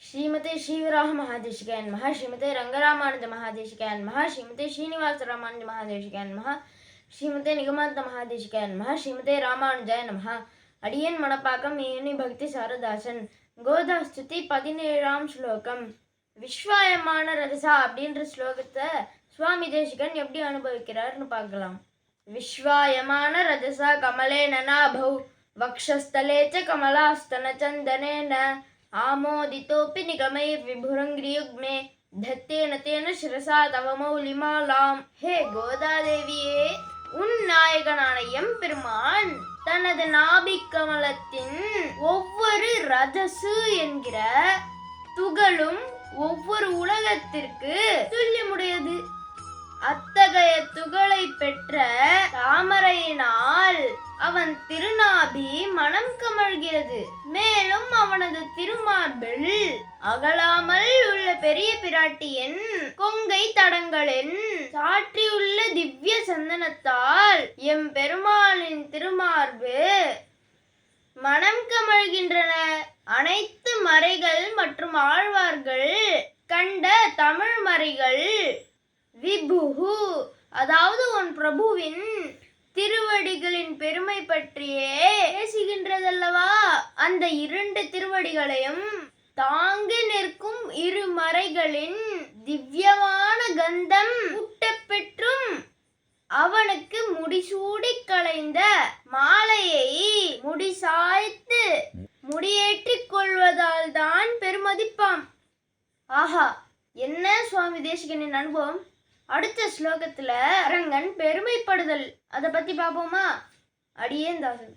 ஸ்ரீமதே ஸ்ரீவராக மகாதேசிகாய நமஹ. ஸ்ரீமதே ரங்கராமானுஜ மகாதேசிகாய நமஹ. ஸ்ரீமதே ஸ்ரீனிவாச ராமானுஜ மகாதேசிகாய நமஹ. ஸ்ரீமதே நிகமாந்த மகாதேசிகாய நமஹ. ஸ்ரீமதே ராமானுஜாய நமஹ. அடியன் மணப்பாக்கம் ஏனி பக்தி சாரதாசன். கோதாஸ்துதி 17ஆம் ஸ்லோகம். விஸ்வாயமான ரதசா அப்படின்ற ஸ்லோகத்தை சுவாமி தேசிகன் எப்படி அனுபவிக்கிறார்னு பார்க்கலாம். விஸ்வாயமான ரஜசா கமலே நநாபௌ வக்ஷஸ்தலே ச கமலாஸ்தன சந்தனேன ஆமோதிதோபி நிகமைர்விபுரங்கிரியுக்மே தத்தேன தேன சிரசா தவ மௌலிமாலாம். ஹே கோதாதேவியே, உன் நாயகனான எம்பெருமான் தனது நாபிக்கமலத்தின் ஒவ்வொரு ரஜசு என்கிற துகளும் ஒவ்வொரு உலகத்திற்கு துல்லியமுடையது. அத்தகைய துகளை பெற்ற தாமரையினால் அவன் திருநாபி மனம் கமழ்கிறது. மேலும் அவனது திருமார்பில் அகலாமல் உள்ள பெரிய பிராட்டியின் கொங்கை தடங்களின் சாற்றியுள்ள திவ்ய சந்தனத்தால் எம் பெருமாளின் திருமார்பு மனம் கமழ்கின்றன. அனைத்து மறைகள் மற்றும் ஆழ்வார்கள் கண்ட தமிழ் மறைகள் விபுகு, அதாவது உன் பிரபுவின் திருவடிகளின் பெருமை பற்றியே பேசுகின்றதல்லவா. அந்த இரண்டு திருவடிகளையும் தாங்கி நிற்கும் இரு மறைகளின் திவ்யமான கந்தம் ஊட்டப்பெற்றும் அவனுக்கு முடிசூடி களைந்த மாலையை முடிசாய்த்து முடியேற்றிக் கொள்வதால் தான் பெருமதிப்பாம். ஆஹா, என்ன சுவாமி தேசிகனின் அனுபவம்! அடுத்த ஸ்லோகத்துல ரங்கன் பெருமைப்படுதல், அதை பத்தி பார்ப்போமா? அடியேன் தாசன்.